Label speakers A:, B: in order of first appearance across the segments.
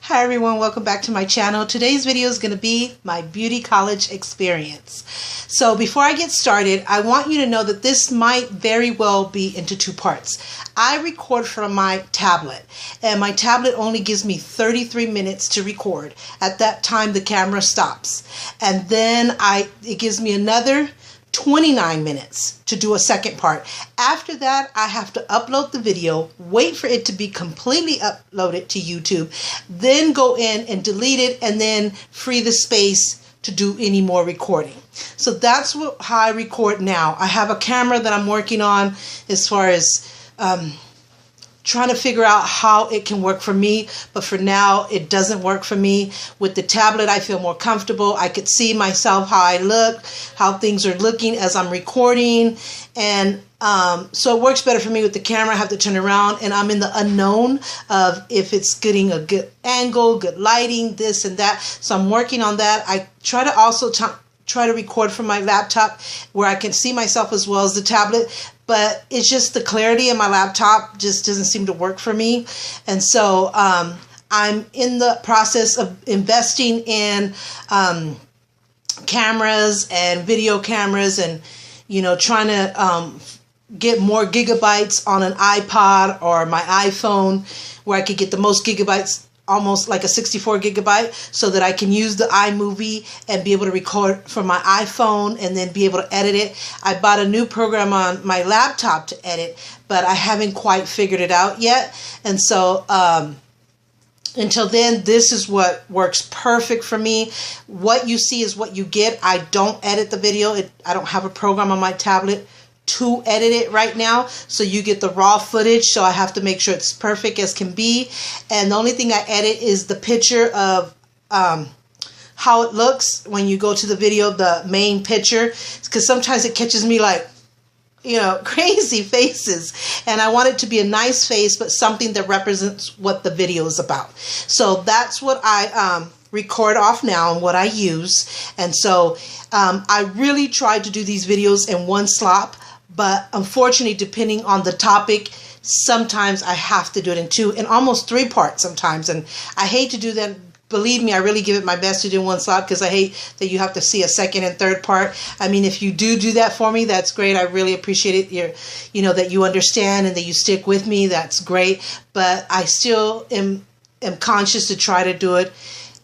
A: Hi everyone, welcome back to my channel. Today's video is going to be my beauty college experience. So before I get started, I want you to know that this might very well be into two parts. I record from my tablet, and my tablet only gives me 33 minutes to record. At that time the camera stops, and then it gives me another 29 minutes to do a second part. After that, I have to upload the video, wait for it to be completely uploaded to YouTube, then go in and delete it, and then free the space to do any more recording. So that's how I record now. I have a camera that I'm working on as far as trying to figure out how it can work for me, but for now it doesn't work for me. With the tablet I feel more comfortable. I could see myself, how I look, how things are looking as I'm recording, and so it works better for me. With the camera I have to turn around and I'm in the unknown of if it's getting a good angle, good lighting, this and that. So I'm working on that. I try to also try to record from my laptop where I can see myself as well as the tablet, but it's just the clarity in my laptop just doesn't seem to work for me. And so I'm in the process of investing in cameras and video cameras, and trying to get more gigabytes on an iPod or my iPhone, where I could get the most gigabytes, almost like a 64 gigabyte, so that I can use the iMovie and be able to record from my iPhone and then be able to edit it. I bought a new program on my laptop to edit, but I haven't quite figured it out yet. And so until then, this is what works perfect for me. What you see is what you get. I don't edit the video. I don't have a program on my tablet to edit it right now, so you get the raw footage, so I have to make sure it's perfect as can be. And the only thing I edit is the picture of how it looks when you go to the video, the main picture, because sometimes it catches me like crazy faces, and I want it to be a nice face but something that represents what the video is about. So that's what I record off now and what I use. And so I really tried to do these videos in one slot, but unfortunately, depending on the topic, sometimes I have to do it in two and almost three parts sometimes. And I hate to do that. Believe me, I really give it my best to do one slot, because I hate that you have to see a second and third part. I mean, if you do that for me, that's great. I really appreciate it. That you understand and that you stick with me. That's great. But I still am conscious to try to do it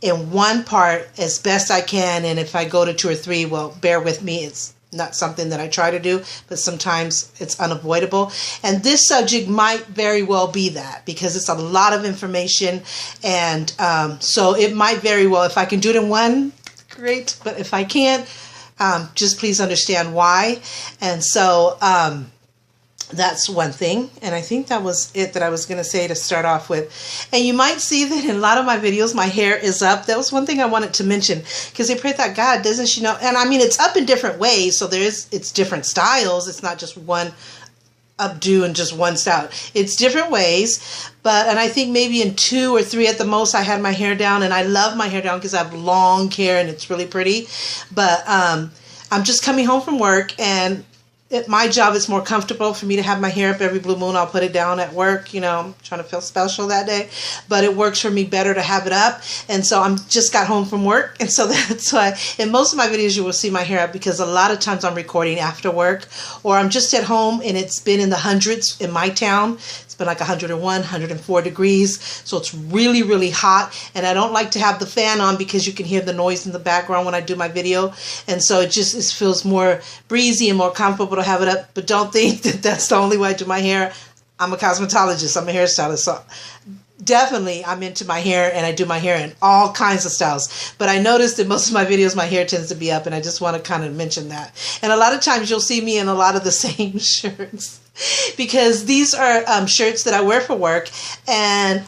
A: in one part as best I can. And if I go to two or three, well, bear with me. It's not something that I try to do, but sometimes it's unavoidable. And this subject might very well be that, because it's a lot of information. And so it might very well, if I can do it in one, great. But if I can't, just please understand why. And so that's one thing. And I think that was it that I was going to say to start off with. And you might see that in a lot of my videos, my hair is up. That was one thing I wanted to mention, because they probably thought, God, doesn't she know? And I mean, it's up in different ways. So it's different styles. It's not just one updo and just one style. It's different ways. And I think maybe in two or three at the most, I had my hair down, and I love my hair down because I have long hair and it's really pretty. But I'm just coming home from work, and my job is more comfortable for me to have my hair up every blue moon. I'll put it down at work, I'm trying to feel special that day, but it works for me better to have it up. And so I'm just got home from work, and so that's why in most of my videos you will see my hair up, because a lot of times I'm recording after work, or I'm just at home and it's been in the hundreds in my town. It's been like 101, 104 degrees, so it's really, really hot, and I don't like to have the fan on because you can hear the noise in the background when I do my video. And so it feels more breezy and more comfortable to have it up. But don't think that that's the only way I do my hair. I'm a cosmetologist. I'm a hairstylist. So definitely I'm into my hair, and I do my hair in all kinds of styles. But I noticed in most of my videos my hair tends to be up, and I just want to kind of mention that. And a lot of times you'll see me in a lot of the same shirts, because these are shirts that I wear for work, and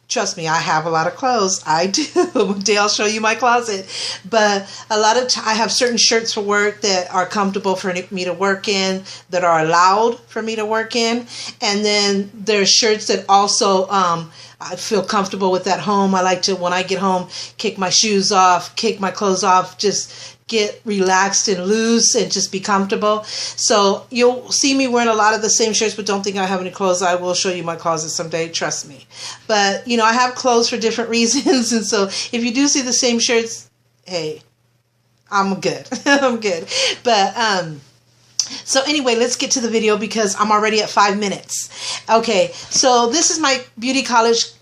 A: trust me, I have a lot of clothes. I do. One day I'll show you my closet. But a lot of I have certain shirts for work that are comfortable for me to work in, that are allowed for me to work in. And then there's shirts that also I feel comfortable with at home. I like to, when I get home, kick my shoes off, kick my clothes off, just get relaxed and loose and just be comfortable. So you'll see me wearing a lot of the same shirts, but don't think I have any clothes. I will show you my closet someday, trust me. But, you know, I have clothes for different reasons. And so if you do see the same shirts, hey, I'm good. I'm good. But, so anyway, let's get to the video because I'm already at 5 minutes. Okay, so this is my beauty college,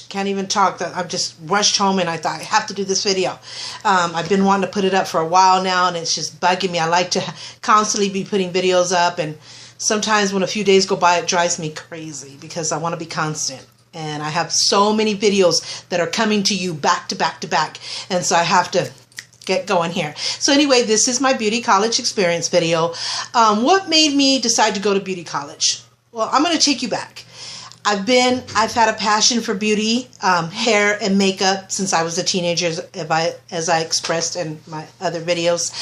A: can't even talk. I just rushed home and I thought I have to do this video. I've been wanting to put it up for a while now and it's just bugging me. I like to constantly be putting videos up, and sometimes when a few days go by it drives me crazy because I want to be constant. And I have so many videos that are coming to you back to back to back, and so I have to get going here. So anyway, this is my beauty college experience video. What made me decide to go to beauty college? Well, I'm going to take you back. I've had a passion for beauty, hair and makeup since I was a teenager, as I expressed in my other videos.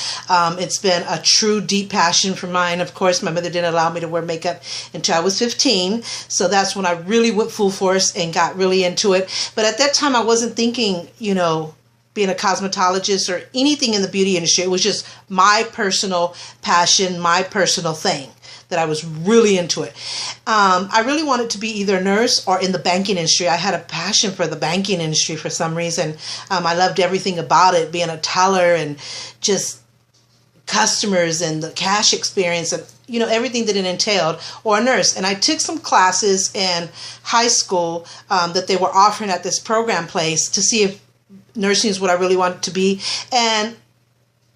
A: It's been a true deep passion for mine. Of course, my mother didn't allow me to wear makeup until I was 15. So that's when I really went full force and got really into it. But at that time, I wasn't thinking, you know, being a cosmetologist or anything in the beauty industry. It was just my personal passion, my personal thing, that I was really into it. I really wanted to be either a nurse or in the banking industry. I had a passion for the banking industry for some reason. I loved everything about it, being a teller and just customers and the cash experience and, you know, everything that it entailed, or a nurse. And I took some classes in high school that they were offering at this program place to see if nursing is what I really wanted to be. And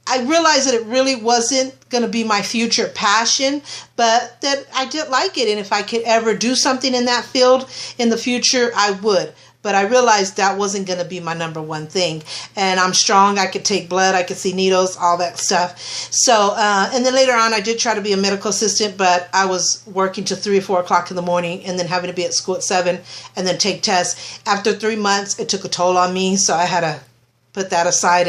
A: I realized that it really wasn't going to be my future passion, but that I did like it. And if I could ever do something in that field in the future, I would. But I realized that wasn't going to be my number one thing. And I'm strong. I could take blood. I could see needles, all that stuff. So, and then later on, I did try to be a medical assistant, but I was working till 3 or 4 o'clock in the morning and then having to be at school at 7 and then take tests. After 3 months, it took a toll on me. So I had to put that aside,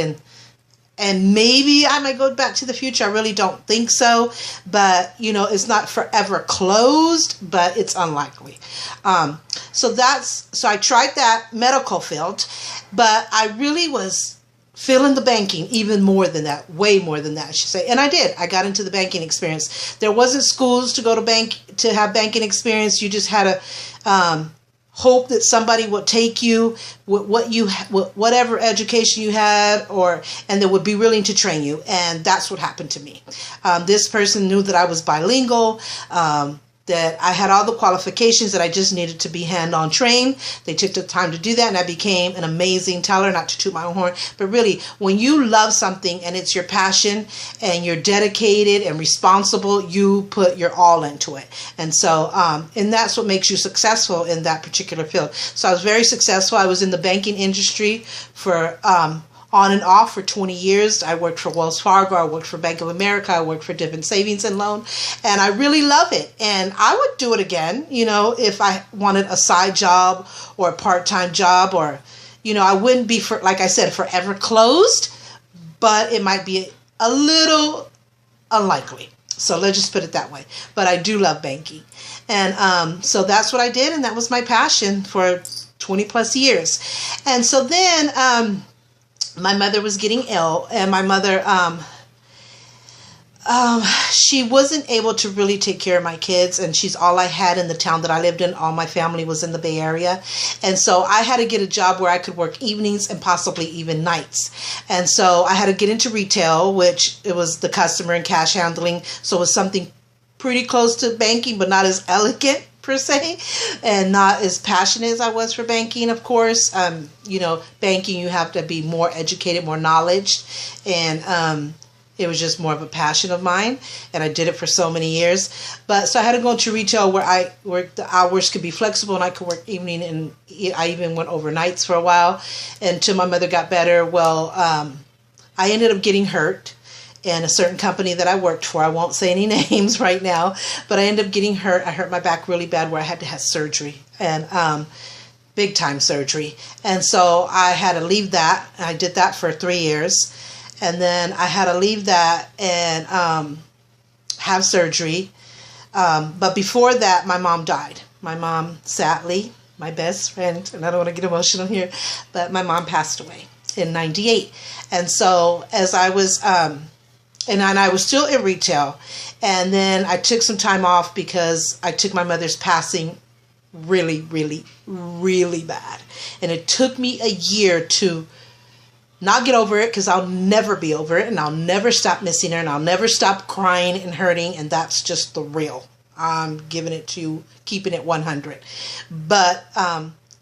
A: and maybe I might go back to the future. I really don't think so. But, you know, it's not forever closed, but it's unlikely. So I tried that medical field, but I really was feeling the banking even more than that, way more than that, I should say. And I did. I got into the banking experience. There wasn't schools to go to have banking experience. You just had to hope that somebody would take you with whatever education you had, and they would be willing to train you. And that's what happened to me. This person knew that I was bilingual, that I had all the qualifications, that I just needed to be hand-on trained. They took the time to do that, and I became an amazing teller, not to toot my own horn. But really, when you love something and it's your passion and you're dedicated and responsible, you put your all into it. And so, and that's what makes you successful in that particular field. So I was very successful. I was in the banking industry for on and off for 20 years. I worked for Wells Fargo, I worked for Bank of America, I worked for Dividend Savings and Loan, and I really love it. And I would do it again, you know, if I wanted a side job or a part-time job, or, you know, I wouldn't be, like I said, forever closed, but it might be a little unlikely. So let's just put it that way. But I do love banking. And so that's what I did, and that was my passion for 20 plus years. And so then my mother was getting ill, and my mother, she wasn't able to really take care of my kids, and she's all I had in the town that I lived in. All my family was in the Bay Area. And so I had to get a job where I could work evenings and possibly even nights. And so I had to get into retail, which it was the customer and cash handling. So it was something pretty close to banking, but not as elegant per se, and not as passionate as I was for banking, of course. You know, banking, you have to be more educated, more knowledge, and it was just more of a passion of mine, and I did it for so many years. But so I had to go into retail where I worked, the hours could be flexible, and I could work evening, and I even went overnights for a while until my mother got better. Well, I ended up getting hurt in a certain company that I worked for. I won't say any names right now, but I ended up getting hurt. I hurt my back really bad where I had to have surgery, and big time surgery. And so I had to leave that. I did that for 3 years. And then I had to leave that and have surgery. But before that, my mom died. My mom, sadly, my best friend, and I don't want to get emotional here, but my mom passed away. in 98. And so as I was, and I was still in retail. And then I took some time off because I took my mother's passing really, really, really bad. And it took me a year to not get over it, because I'll never be over it, and I'll never stop missing her, and I'll never stop crying and hurting, and that's just the real. I'm giving it to you, keeping it 100. But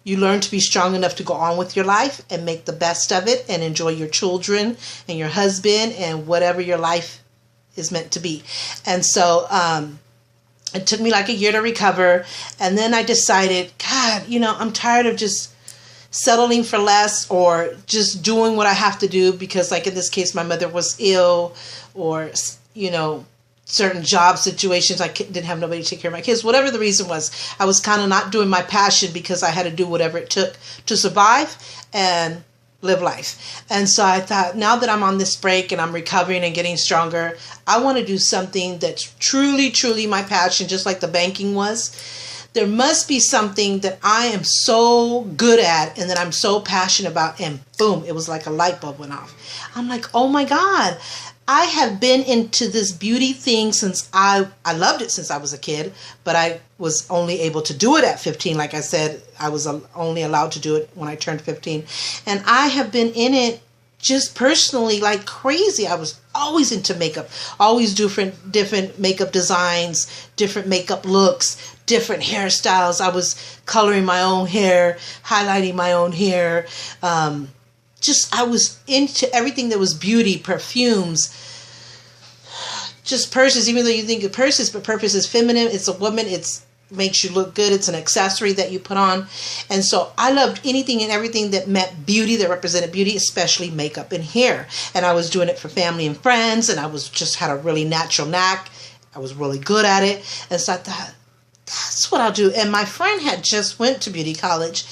A: you learn to be strong enough to go on with your life and make the best of it and enjoy your children and your husband and whatever your life is meant to be. And so it took me like a year to recover. And then I decided, God, I'm tired of just settling for less or just doing what I have to do because, like in this case, my mother was ill, or, certain job situations. I didn't have nobody to take care of my kids. Whatever the reason was, I was kind of not doing my passion because I had to do whatever it took to survive and live life. And so I thought, now that I'm on this break and I'm recovering and getting stronger, I want to do something that's truly, truly my passion, just like the banking was. There must be something that I am so good at and that I'm so passionate about. And boom, it was like a light bulb went off. I'm like, oh my God, I have been into this beauty thing since I loved it since I was a kid, but I was only able to do it at 15. Like I said, I was only allowed to do it when I turned 15. And I have been in it just personally like crazy. I was always into makeup, always different makeup designs, different makeup looks, different hairstyles. I was coloring my own hair, highlighting my own hair. I was into everything that was beauty, perfumes, just purses, even though you think of purses, but purse is feminine. It's a woman. It's makes you look good. It's an accessory that you put on. And so I loved anything and everything that meant beauty, that represented beauty, especially makeup and hair. And I was doing it for family and friends, and I was just had a really natural knack. I was really good at it. And so I thought, that's what I'll do. And my friend had just went to beauty college,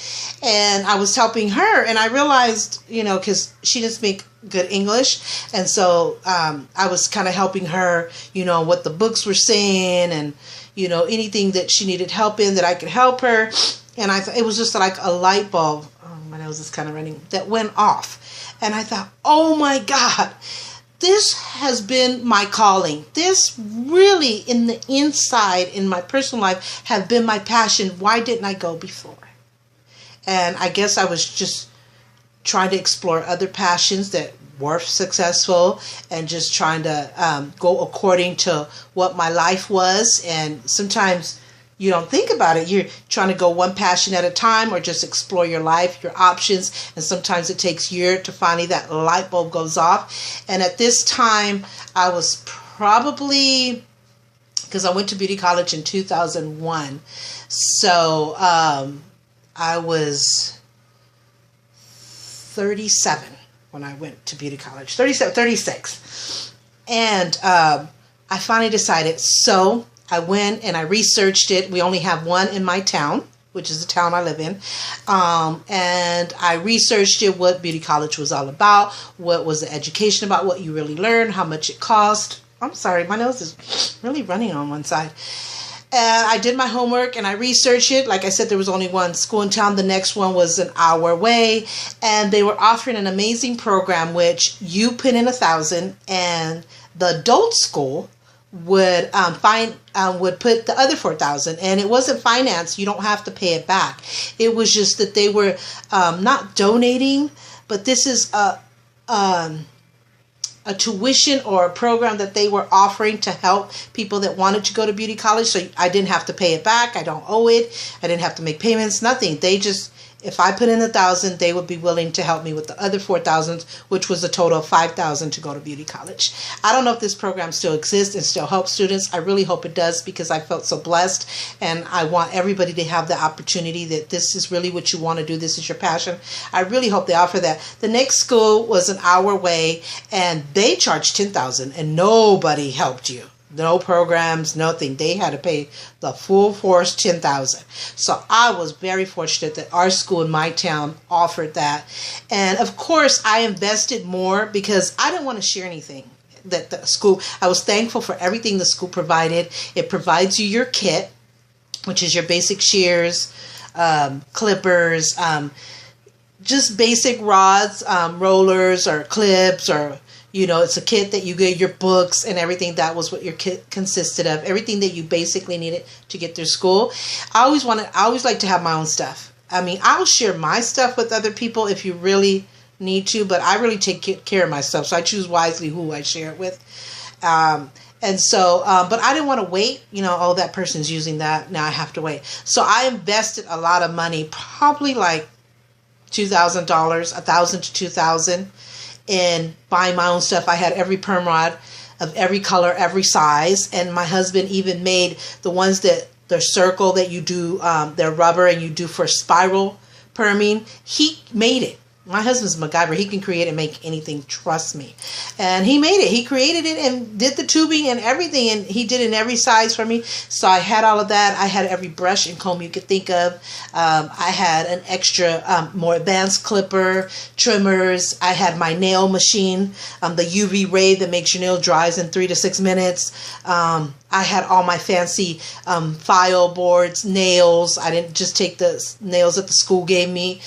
A: and I was helping her, and I realized, because she didn't speak good English, and so I was kind of helping her, what the books were saying, and anything that she needed help in that I could help her. And I thought it was just like a light bulb. Oh, my nose is kind of running. That went off, and I thought, oh my God, this has been my calling. This really, in the inside, in my personal life, have been my passion. Why didn't I go before? And I guess I was just trying to explore other passions that were successful, and just trying to go according to what my life was. And sometimes you don't think about it. You're trying to go one passion at a time, or just explore your life, your options. And sometimes it takes years to finally that light bulb goes off. And at this time, I was probably, because I went to beauty college in 2001. So I was 37 when I went to beauty college, 36. And I finally decided, so I went and I researched it. We only have one in my town, which is the town I live in. And I researched it, what beauty college was all about, what was the education about, what you really learned, how much it cost. I'm sorry, my nose is really running on one side. And I did my homework and I researched it. Like I said, there was only one school in town. The next one was an hour away. And they were offering an amazing program, which you put in $1,000, and the adult school would would put the other $4,000, and it wasn't financed. You don't have to pay it back. It was just that they were not donating, but this is a tuition or a program that they were offering to help people that wanted to go to beauty college. So I didn't have to pay it back. I don't owe it. I didn't have to make payments. Nothing. They just, if I put in $1,000, they would be willing to help me with the other $4,000, which was a total of $5,000 to go to beauty college. I don't know if this program still exists and still helps students. I really hope it does, because I felt so blessed, and I want everybody to have the opportunity that this is really what you want to do. This is your passion. I really hope they offer that. The next school was an hour away, and they charged $10,000, and nobody helped you. No programs, nothing. They had to pay the full force $10,000. So I was very fortunate that our school in my town offered that. And of course, I invested more because I didn't want to share anything that the school. I was thankful for everything the school provided. It provides you your kit, which is your basic shears, clippers, just basic rods, rollers or clips, or it's a kit that you get your books and everything. That was what your kit consisted of. Everything that you basically needed to get through school. I always like to have my own stuff. I mean, I'll share my stuff with other people if you really need to, but I really take care of myself. So I choose wisely who I share it with. And so, but I didn't want to wait, oh, that person's using that. Now I have to wait. So I invested a lot of money, probably like $2,000, $1,000 to $2,000 in buying my own stuff. I had every perm rod of every color, every size. And my husband even made the ones that they're circle that you do, they're rubber and you do for spiral perming. He made it. My husband's MacGyver. He can create and make anything, trust me. And he made it. He created it and did the tubing and everything. And he did it in every size for me. So I had all of that. I had every brush and comb you could think of. I had an extra, more advanced clipper, trimmers. I had my nail machine, the UV ray that makes your nail dries in 3 to 6 minutes. I had all my fancy file boards, nails. I didn't just take the nails that the school gave me.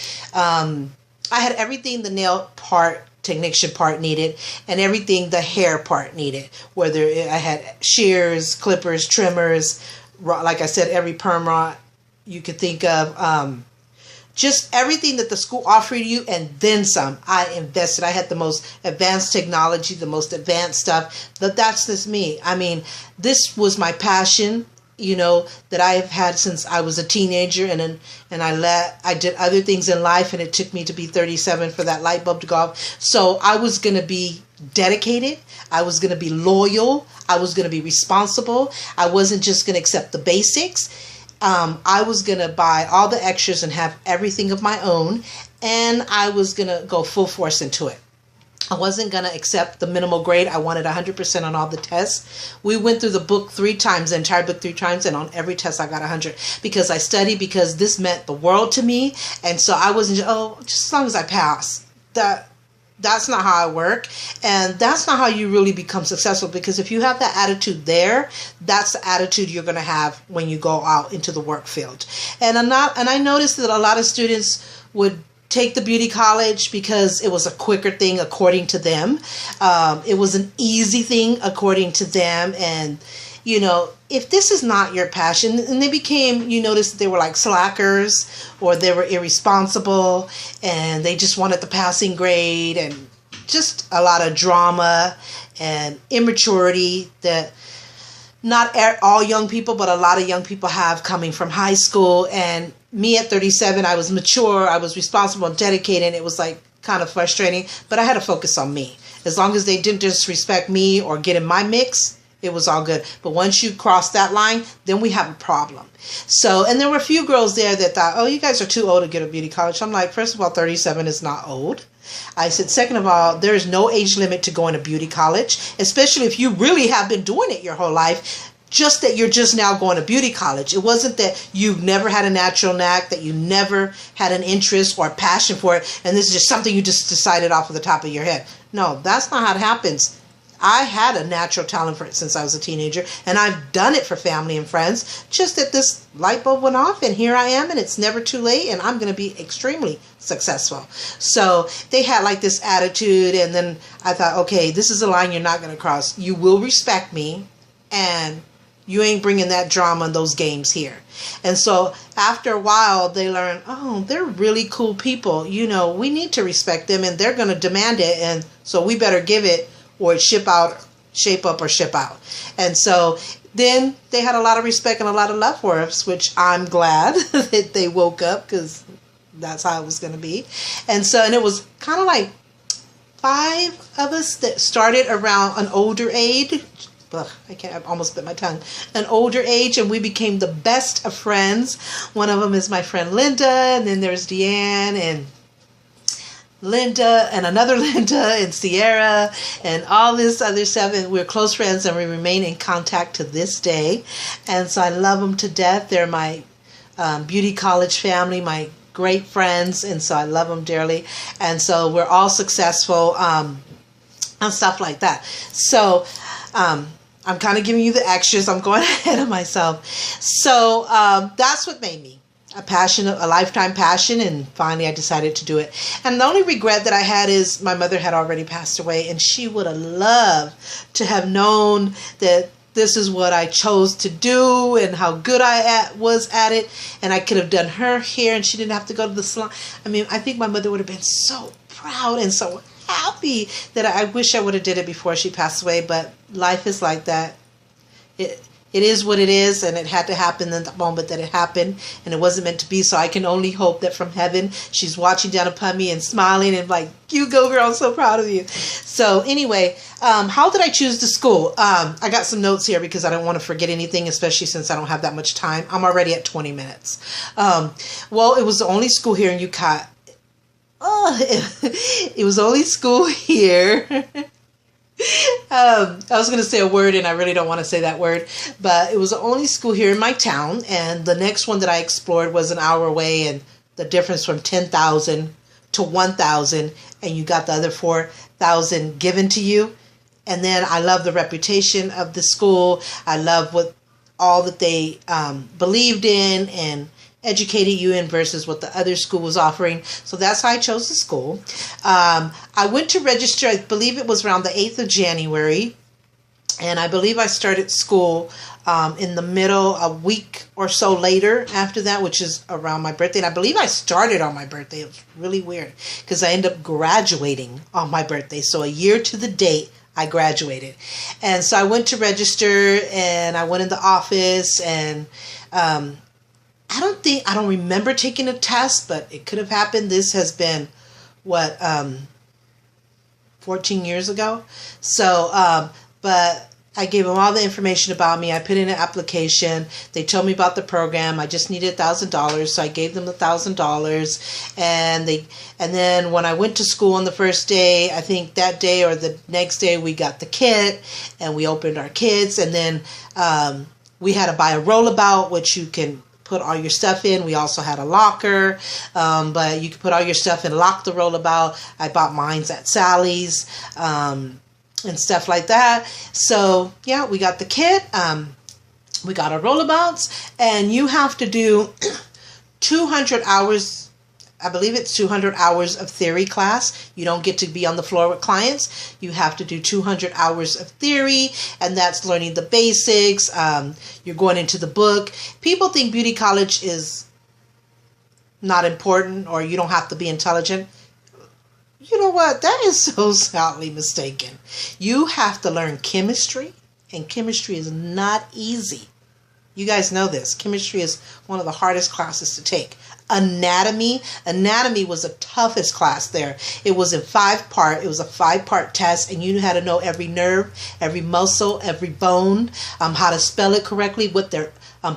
A: I had everything the nail part, technician part needed, and everything the hair part needed. Whether I had shears, clippers, trimmers, like I said, every perm rod you could think of. Just everything that the school offered you and then some. I invested. I had the most advanced technology, the most advanced stuff. But that's just me. I mean, this was my passion, that I've had since I was a teenager, and I did other things in life, and it took me to be 37 for that light bulb to go off. So I was going to be dedicated. I was going to be loyal. I was going to be responsible. I wasn't just going to accept the basics. I was going to buy all the extras and have everything of my own, and I was going to go full force into it. I wasn't going to accept the minimal grade. I wanted 100% on all the tests. We went through the book 3 times, the entire book 3 times, and on every test I got 100 because I studied, because this meant the world to me. And so I wasn't just as long as I pass. That's not how I work, and that's not how you really become successful, because if you have that attitude there, that's the attitude you're going to have when you go out into the work field. And I noticed that a lot of students would take the beauty college because it was a quicker thing according to them. It was an easy thing according to them. And, if this is not your passion, and they became, you notice they were like slackers, or they were irresponsible, and they just wanted the passing grade, and just a lot of drama and immaturity that not all young people, but a lot of young people have coming from high school. And me at 37, I was mature, I was responsible and dedicated, and it was like kind of frustrating, but I had to focus on me. As long as they didn't disrespect me or get in my mix, it was all good. But once you cross that line, then we have a problem. So, and there were a few girls there that thought, oh, you guys are too old to get a beauty college. I'm like, first of all, 37 is not old. I said, second of all, there is no age limit to going to beauty college, especially if you really have been doing it your whole life. Just that you're just now going to beauty college. It wasn't that you've never had a natural knack, that you never had an interest or passion for it, and this is just something you just decided off of the top of your head. No, that's not how it happens. I had a natural talent for it since I was a teenager, and I've done it for family and friends. Just that this light bulb went off, and here I am, and it's never too late, and I'm going to be extremely successful. So they had like this attitude, and then I thought, okay, this is a line you're not going to cross. You will respect me, and you ain't bringing that drama and those games here. And so after a while, they learn, oh, they're really cool people. We need to respect them, and they're going to demand it, and so we better give it, or shape up or ship out. And so then they had a lot of respect and a lot of love for us, which I'm glad that they woke up, because that's how it was going to be. And it was kind of like 5 of us that started around an older age. I almost bit my tongue. An older age, and we became the best of friends. One of them is my friend Linda, and then there's Deanne and Linda and another Linda and Sierra and all this other stuff, and we're close friends, and we remain in contact to this day. And so I love them to death. They're my beauty college family, my great friends, and so I love them dearly. And so we're all successful and stuff like that. So I'm kind of giving you the extras. I'm going ahead of myself. So that's what made me. a lifetime passion, and finally I decided to do it. And the only regret that I had is my mother had already passed away, and she would have loved to have known that this is what I chose to do and how good I was at it, and I could have done her hair and she didn't have to go to the salon. I mean, I think my mother would have been so proud and so happy that I wish I would have did it before she passed away, but life is like that. It is what it is, and it had to happen in the moment that it happened, and it wasn't meant to be. So I can only hope that from heaven she's watching down upon me and smiling and like, you go girl, I'm so proud of you. So anyway, how did I choose the school? I got some notes here because I don't want to forget anything, especially since I don't have that much time. I'm already at 20 minutes. Well, it was the only school here in UConn. It was the only school here. I was going to say a word and I really don't want to say that word, but it was the only school here in my town, and the next one that I explored was an hour away, and the difference from 10,000 to 1,000, and you got the other 4,000 given to you. And then I love the reputation of the school. I love what all that they believed in and educated you in versus what the other school was offering. So that's how I chose the school. I went to register, I believe it was around the 8th of January. And I believe I started school in the middle, a week or so later after that, which is around my birthday. And I believe I started on my birthday. It was really weird because I ended up graduating on my birthday. So a year to the date, I graduated. And so I went to register and I went in the office, and I don't remember taking a test, but it could have happened. This has been, 14 years ago. So, but I gave them all the information about me. I put in an application. They told me about the program. I just needed $1,000, so I gave them $1,000. And then when I went to school on the first day, I think that day or the next day, we got the kit and we opened our kits. And then we had to buy a rollabout, which you can put all your stuff in. We also had a locker, but you could put all your stuff and lock the rollabout. I bought mine at Sally's and stuff like that. So yeah, we got the kit. We got our rollabouts, and you have to do 200 hours. I believe it's 200 hours of theory class. You don't get to be on the floor with clients. You have to do 200 hours of theory, and that's learning the basics. You're going into the book. People think beauty college is not important or you don't have to be intelligent. You know what? That is so sadly mistaken. You have to learn chemistry, and chemistry is not easy. You guys know this. Chemistry is one of the hardest classes to take. Anatomy was the toughest class there. It was a 5-part test, and you had to know every nerve, every muscle, every bone, how to spell it correctly, what their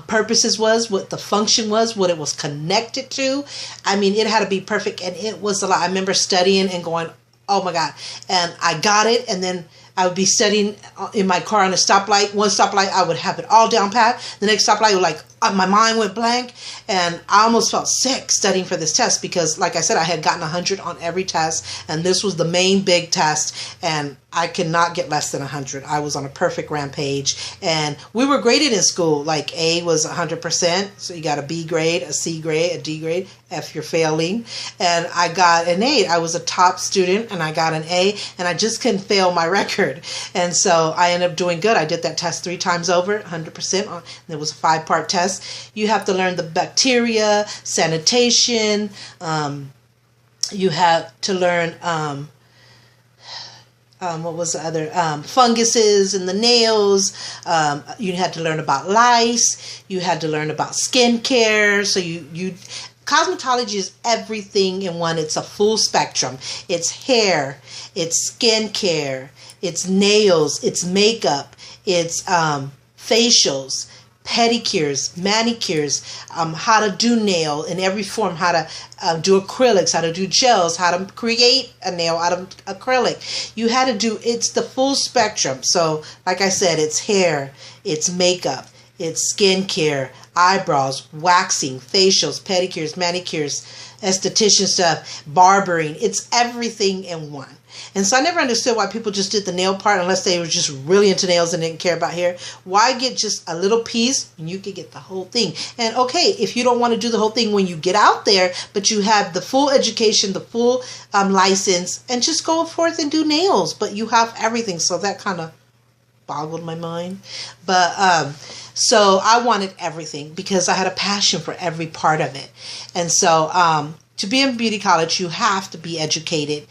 A: purposes was, what the function was, what it was connected to. I mean, it had to be perfect, and it was a lot. I remember studying and going, oh my God. And I got it, and then I would be studying in my car on a stoplight. One stoplight, I would have it all down pat. The next stoplight, my mind went blank, and I almost felt sick studying for this test because, like I said, I had gotten 100 on every test, and this was the main big test, and I could not get less than 100. I was on a perfect rampage, and we were graded in school. Like A was 100%, so you got a B grade, a C grade, a D grade. F, you're failing. And I got an A. I was a top student, and I got an A, and I just couldn't fail my record. And so I ended up doing good. I did that test 3 times over, 100%. It was a 5-part test. You have to learn the bacteria, sanitation. You have to learn what was the other? Funguses in the nails. You had to learn about lice. You had to learn about skincare. So cosmetology is everything in one. It's a full spectrum. It's hair, it's skincare, it's nails, it's makeup, it's facials, pedicures, manicures, how to do nail in every form, how to do acrylics, how to do gels, how to create a nail out of acrylic. You had to do, it's the full spectrum. So like I said, it's hair, it's makeup, it's skincare, eyebrows, waxing, facials, pedicures, manicures, esthetician stuff, barbering. It's everything in one. And so I never understood why people just did the nail part unless they were just really into nails and didn't care about hair. Why get just a little piece when you could get the whole thing? And okay, if you don't want to do the whole thing when you get out there, but you have the full education, the full license, and just go forth and do nails, but you have everything. So that kind of boggled my mind. But so I wanted everything because I had a passion for every part of it. And so to be in beauty college, you have to be educated,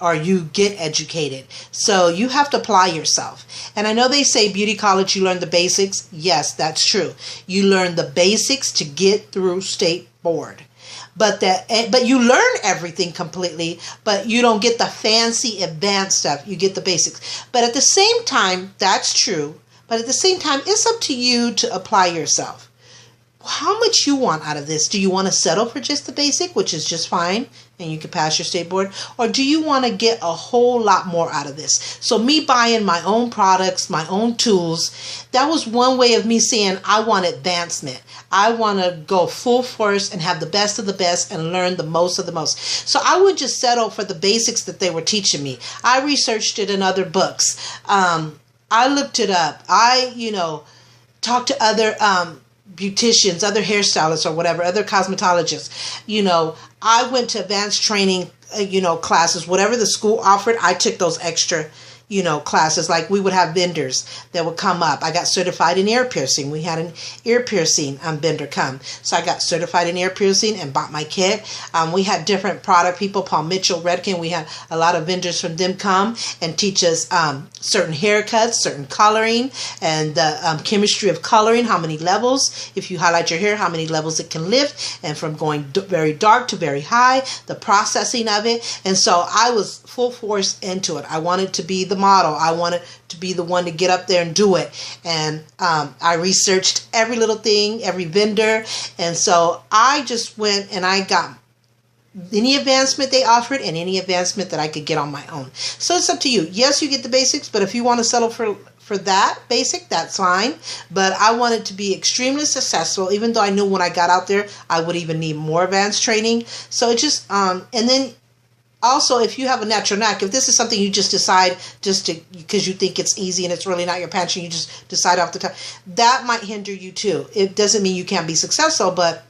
A: or you get educated. So you have to apply yourself. And I know they say beauty college, you learn the basics. Yes, that's true. You learn the basics to get through state board. But you learn everything completely, but you don't get the fancy advanced stuff. You get the basics. But at the same time, that's true. But at the same time, it's up to you to apply yourself. How much you want out of this? Do you want to settle for just the basic, which is just fine, and you can pass your state board? Or do you want to get a whole lot more out of this? So me buying my own products, my own tools, that was one way of me saying I want advancement. I want to go full force and have the best of the best and learn the most of the most. So I would just settle for the basics that they were teaching me. I researched it in other books. I looked it up. I, talked to other beauticians, other hairstylists or whatever, other cosmetologists. I went to advanced training, classes, whatever the school offered. I took those extra, classes. Like we would have vendors that would come up. I got certified in ear piercing. We had an ear piercing vendor come. So I got certified in ear piercing and bought my kit. We had different product people, Paul Mitchell, Redken. We had a lot of vendors from them come and teach us certain haircuts, certain coloring, and the chemistry of coloring, how many levels, if you highlight your hair, how many levels it can lift, and from going very dark to very high, the processing of it. And so I was full force into it. I wanted to be the model. I wanted to be the one to get up there and do it. And I researched every little thing, every vendor. And so I just went and I got any advancement they offered and any advancement that I could get on my own. So it's up to you. Yes, you get the basics, but if you want to settle for that basic, that's fine. But I wanted to be extremely successful, even though I knew when I got out there, I would even need more advanced training. So it just, and then also, if you have a natural knack, if this is something you just decide because you think it's easy and it's really not your passion, you just decide off the top, that might hinder you too. It doesn't mean you can't be successful, but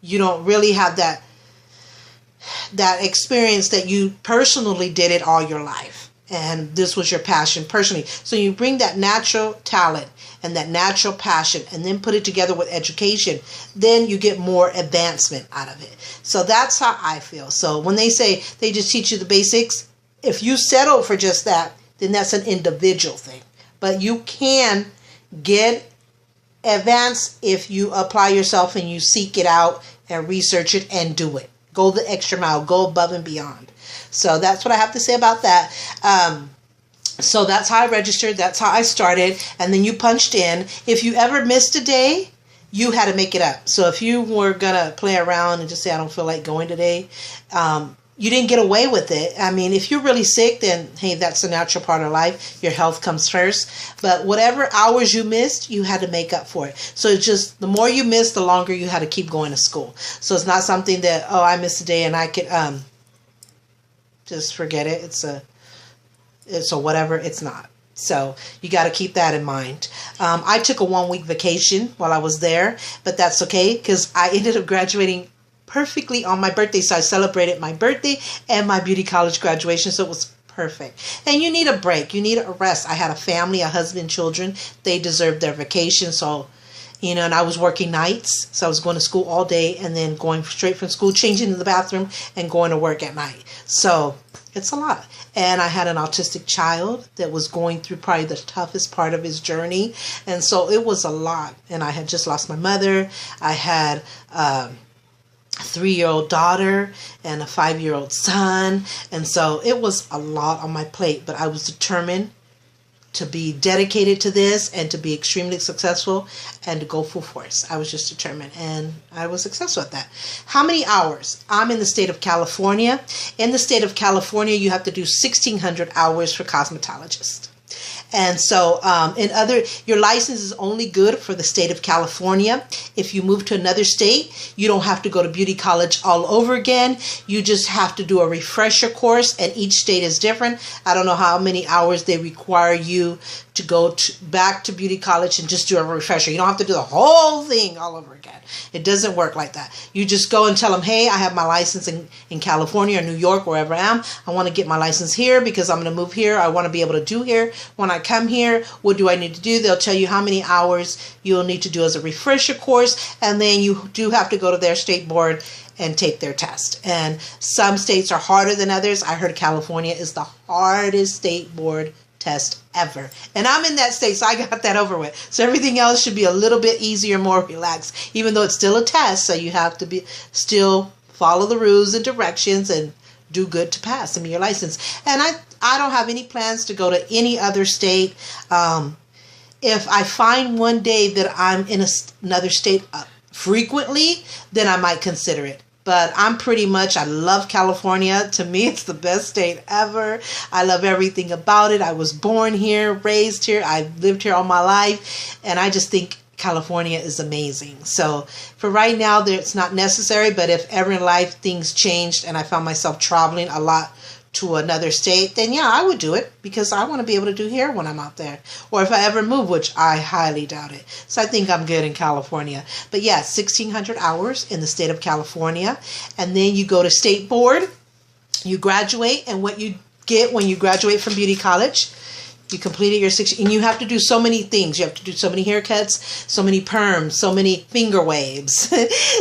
A: you don't really have that experience that you personally did it all your life. And this was your passion personally. So you bring that natural talent and that natural passion and then put it together with education, then you get more advancement out of it. So that's how I feel. So when they say they just teach you the basics, if you settle for just that, then that's an individual thing. But you can get advanced if you apply yourself and you seek it out and research it and do it. Go the extra mile, go above and beyond. So that's what I have to say about that. So that's how I registered. That's how I started. And then you punched in. If you ever missed a day, you had to make it up. So if you were going to play around and just say, I don't feel like going today, you didn't get away with it. I mean, if you're really sick, then, hey, that's a natural part of life. Your health comes first. But whatever hours you missed, you had to make up for it. So it's just the more you missed, the longer you had to keep going to school. So it's not something that, oh, I missed a day and I could just forget it. It's a whatever. It's not. So you got to keep that in mind. I took a 1-week vacation while I was there, but that's okay because I ended up graduating perfectly on my birthday. So I celebrated my birthday and my beauty college graduation. So it was perfect. And you need a break. You need a rest. I had a family, a husband, children. They deserved their vacation. So, and I was working nights. So I was going to school all day and then going straight from school, changing to the bathroom and going to work at night. So it's a lot. And I had an autistic child that was going through probably the toughest part of his journey. And so it was a lot. And I had just lost my mother. I had a 3-year-old daughter and a 5-year-old son. And so it was a lot on my plate. But I was determined to be dedicated to this and to be extremely successful and to go full force. I was just determined and I was successful at that. How many hours? I'm in the state of California. In the state of California, you have to do 1,600 hours for cosmetologists. And so your license is only good for the state of California. If you move to another state, you don't have to go to beauty college all over again. You just have to do a refresher course, and each state is different. I don't know how many hours they require you to go back to beauty college and just do a refresher. You don't have to do the whole thing all over again. It doesn't work like that. You just go and tell them, hey, I have my license in California or New York, wherever I am. I want to get my license here because I'm going to move here. I want to be able to do here. When I come here, what do I need to do? They'll tell you how many hours you'll need to do as a refresher course, and then you do have to go to their state board and take their test. And some states are harder than others. I heard California is the hardest state board test ever. And I'm in that state, so I got that over with. So everything else should be a little bit easier, more relaxed, even though it's still a test. So you have to still follow the rules and directions and do good to pass and your license. And I don't have any plans to go to any other state. If I find one day that I'm in another state frequently, then I might consider it. But I love California. To me, it's the best state ever. I love everything about it. I was born here, raised here. I've lived here all my life. And I just think California is amazing. So for right now, it's not necessary. But if ever in life things changed and I found myself traveling a lot to another state, then yeah, I would do it because I want to be able to do hair when I'm out there. Or if I ever move, which I highly doubt it. So I think I'm good in California. But yeah, 1,600 hours in the state of California. And then you go to state board, you graduate, and what you get when you graduate from beauty college, you completed your 6, and you have to do so many things. You have to do so many haircuts, so many perms, so many finger waves,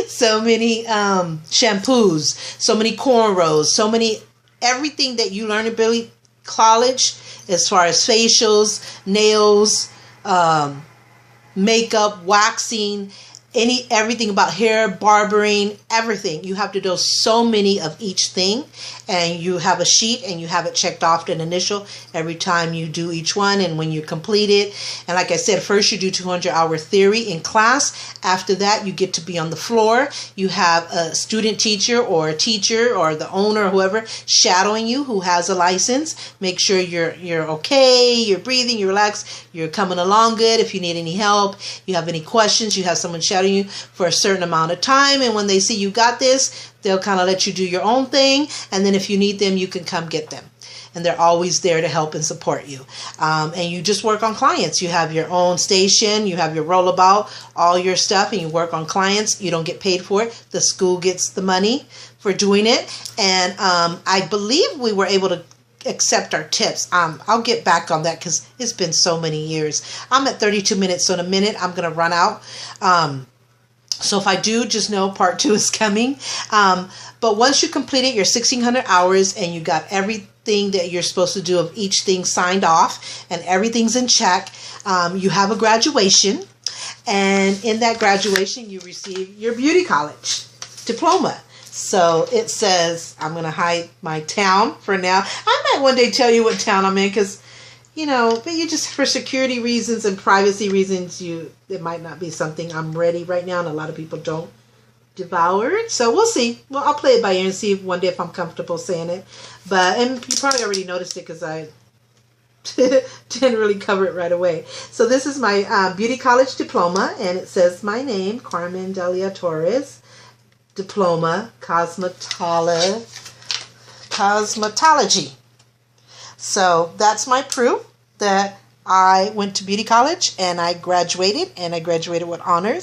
A: so many shampoos, so many cornrows, everything that you learn in beauty college as far as facials, nails, makeup, waxing, everything about hair, barbering, everything. You have to do so many of each thing, and you have a sheet and you have it checked off an initial every time you do each one and when you complete it. And like I said, first you do 200-hour theory in class. After that, you get to be on the floor. You have a student teacher or a teacher or the owner or whoever shadowing you who has a license. Make sure you're okay, you're breathing, you're relaxed, you're coming along good. If you need any help, you have any questions, you have someone shadowing you for a certain amount of time, and when they see you got this, they'll kind of let you do your own thing, and then if you need them, you can come get them, and they're always there to help and support you. And you just work on clients. You have your own station, you have your rollabout, all your stuff, and you work on clients. You don't get paid for it. The school gets the money for doing it, and I believe we were able to accept our tips. I'll get back on that because it's been so many years. I'm at 32 minutes, so in a minute I'm going to run out. So if I do, just know part 2 is coming. But once you completed your 1,600 hours and you got everything that you're supposed to do of each thing signed off and everything's in check, you have a graduation. And in that graduation, you receive your beauty college diploma. So it says, I'm going to hide my town for now. I might one day tell you what town I'm in because, but you just, for security reasons and privacy reasons, it might not be something I'm ready right now, and a lot of people don't devour it. So we'll see. Well, I'll play it by ear and see one day if I'm comfortable saying it. And you probably already noticed it because I didn't really cover it right away. So this is my beauty college diploma, and it says my name, Carmen Delia Torres, diploma, cosmetology. So that's my proof that I went to beauty college and I graduated with honors.